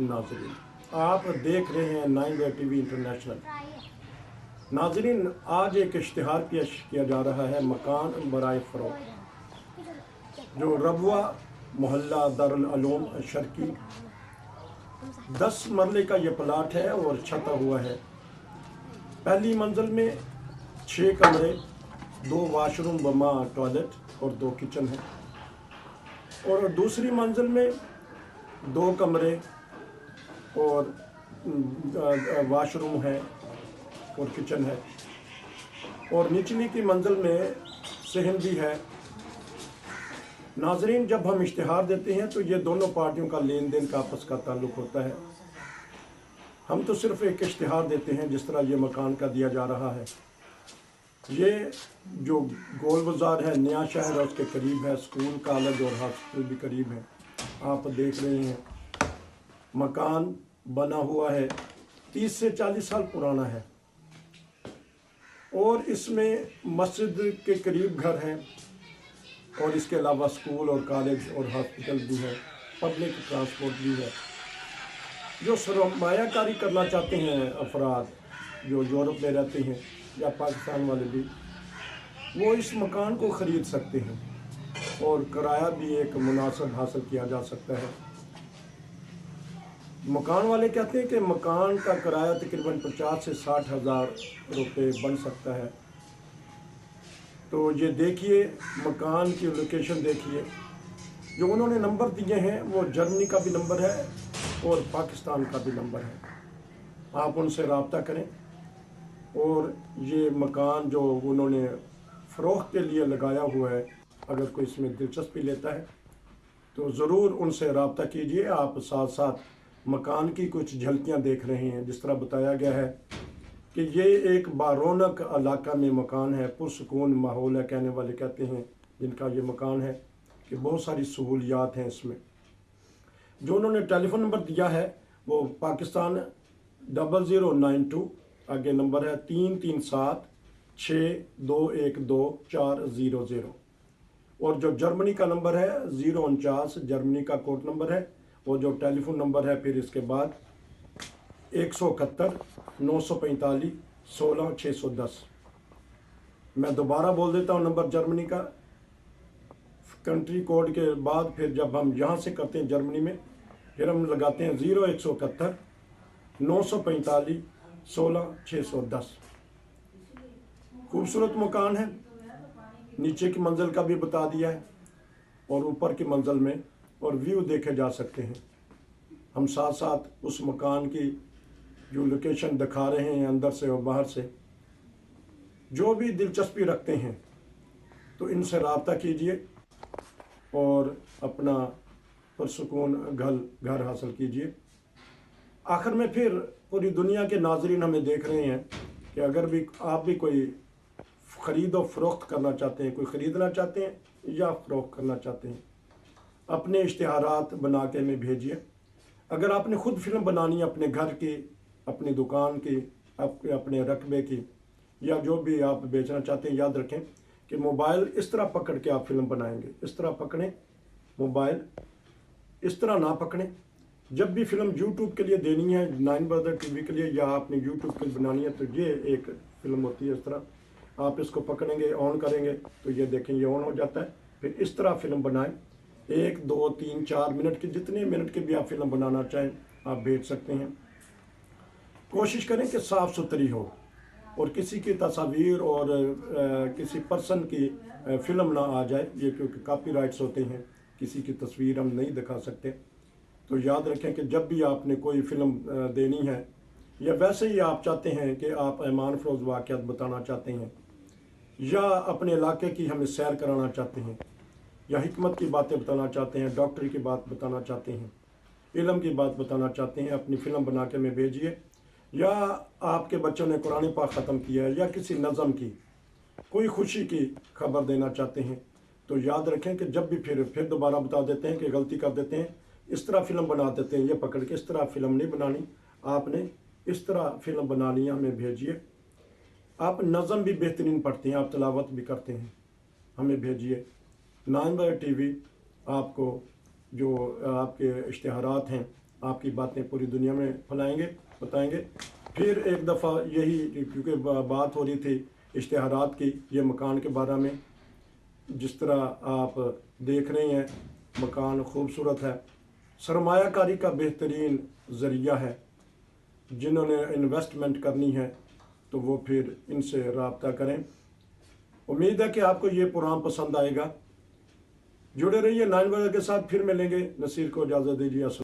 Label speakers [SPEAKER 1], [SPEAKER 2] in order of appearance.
[SPEAKER 1] नाजरीन, आप देख रहे हैं 9 टीवी इंटरनेशनल। नाजरीन, आज एक इश्तिहार पेश किया जा रहा है मकान बराए फ़रोख्त, जो रबवा मोहल्ला दारुल उलूम शर्की 10 मरले का ये प्लाट है और छता हुआ है। पहली मंजिल में 6 कमरे, 2 वाशरूम बमा टॉयलेट और 2 किचन है, और दूसरी मंजिल में 2 कमरे और वाशरूम है और किचन है, और निचली की मंजिल में सहन भी है। नाजरीन, जब हम इश्तिहार देते हैं तो ये दोनों पार्टियों का लेन देन का आपस का ताल्लुक़ होता है। हम तो सिर्फ एक इश्तिहार देते हैं, जिस तरह ये मकान का दिया जा रहा है। ये जो गोल बाज़ार है, नया शहर है, उसके करीब है। स्कूल, कॉलेज और हॉस्पिटल भी करीब है। आप देख रहे हैं मकान बना हुआ है, 30 से 40 साल पुराना है, और इसमें मस्जिद के करीब घर हैं, और इसके अलावा स्कूल और कॉलेज और हॉस्पिटल भी है, पब्लिक ट्रांसपोर्ट भी है। जो सरमायाकारी करना चाहते हैं अफराद जो यूरोप में रहते हैं या पाकिस्तान वाले भी, वो इस मकान को ख़रीद सकते हैं, और किराया भी एक मुनासिब हासिल किया जा सकता है। मकान वाले कहते हैं कि मकान का किराया तकरीबन 50 से 60 हज़ार रुपये बन सकता है। तो ये देखिए, मकान की लोकेशन देखिए। जो उन्होंने नंबर दिए हैं वो जर्मनी का भी नंबर है और पाकिस्तान का भी नंबर है। आप उनसे रब्ता करें, और ये मकान जो उन्होंने फ़रोख्त के लिए लगाया हुआ है, अगर कोई इसमें दिलचस्पी लेता है तो ज़रूर उनसे रब्ता कीजिए। आप साथ साथ मकान की कुछ झलकियाँ देख रहे हैं। जिस तरह बताया गया है कि ये एक बारौनक इलाका में मकान है, पुरसकून माहौल है। कहने वाले कहते हैं जिनका ये मकान है कि बहुत सारी सहूलियात हैं इसमें। जो उन्होंने टेलीफोन नंबर दिया है वो पाकिस्तान 0092, आगे नंबर है 337 6212 400, और जो जर्मनी का नंबर है 049, जर्मनी का कोड नंबर है। और जो टेलीफोन नंबर है फिर इसके बाद 171 945 16 610। मैं दोबारा बोल देता हूँ नंबर जर्मनी का, कंट्री कोड के बाद फिर जब हम यहाँ से करते हैं जर्मनी में, फिर हम लगाते हैं 0171 945 16 610। खूबसूरत मकान है। नीचे की मंजिल का भी बता दिया है, और ऊपर की मंजिल में और व्यू देखे जा सकते हैं। हम साथ साथ उस मकान की जो लोकेशन दिखा रहे हैं अंदर से और बाहर से। जो भी दिलचस्पी रखते हैं तो इनसे रब्ता कीजिए और अपना पुरसुकून घर हासिल कीजिए। आखिर में फिर पूरी दुनिया के नाजरीन हमें देख रहे हैं कि अगर भी आप भी कोई ख़रीदो फ़रोख्त करना चाहते हैं, कोई ख़रीदना चाहते हैं या फ़रोख्त करना चाहते हैं, अपने इश्तिहारात बना के हमें भेजिए। अगर आपने ख़ुद फ़िल्म बनानी है अपने घर की, अपनी दुकान की, अपने रकबे की, या जो भी आप बेचना चाहते हैं, याद रखें कि मोबाइल इस तरह पकड़ के आप फ़िल्म बनाएंगे। इस तरह पकड़ें मोबाइल, इस तरह ना पकड़ें। जब भी फ़िल्म यूट्यूब के लिए देनी है, 9 टीवी के लिए, या आपने यूट्यूब के लिए बनानी है, तो ये एक फ़िल्म होती है। इस तरह आप इसको पकड़ेंगे, ऑन करेंगे तो ये देखें ये ऑन हो जाता है। फिर इस तरह फ़िल्म बनाएं। 1 2 3 4 मिनट की, जितने मिनट की भी आप फ़िल्म बनाना चाहें आप भेज सकते हैं। कोशिश करें कि साफ़ सुथरी हो, और किसी की तस्वीर और किसी पर्सन की फ़िल्म ना आ जाए। ये क्योंकि कॉपीराइट्स होते हैं, किसी की तस्वीर हम नहीं दिखा सकते। तो याद रखें कि जब भी आपने कोई फ़िल्म देनी है, या वैसे ही आप चाहते हैं कि आप ईमान फ़रोज़ वाक़यात बताना चाहते हैं, या अपने इलाके की हमें सैर कराना चाहते हैं, या हिकमत की बातें बताना चाहते हैं, डॉक्टरी की बात बताना चाहते हैं, इल्म की बात बताना चाहते हैं, अपनी फ़िल्म बना के हमें भेजिए। या आपके बच्चों ने कुरान पाक ख़त्म किया है, या किसी नज़म की कोई खुशी की खबर देना चाहते हैं, तो याद रखें कि जब भी फिर दोबारा बता देते हैं कि गलती कर देते हैं, इस तरह फ़िल्म बना देते हैं। ये पकड़ के इस तरह फ़िल्म नहीं बनानी, आपने इस तरह फ़िल्म बनानी है, हमें भेजिए। आप नज़म भी बेहतरीन पढ़ते हैं, आप तिलावत भी करते हैं, हमें भेजिए। 9 टीवी आपको जो आपके इश्तिहारात हैं आपकी बातें पूरी दुनिया में फैलाएंगे, बताएंगे। फिर एक दफ़ा यही, क्योंकि बात हो रही थी इश्तिहारात की, ये मकान के बारे में, जिस तरह आप देख रहे हैं मकान खूबसूरत है, सरमायाकारी का बेहतरीन ज़रिया है। जिन्होंने इन्वेस्टमेंट करनी है तो वो फिर इनसे रब्ता करें। उम्मीद है कि आपको ये प्रोग्राम पसंद आएगा। जुड़े रहिए 9 बजे के साथ, फिर मिलेंगे। नसीर को इजाज़त दीजिए।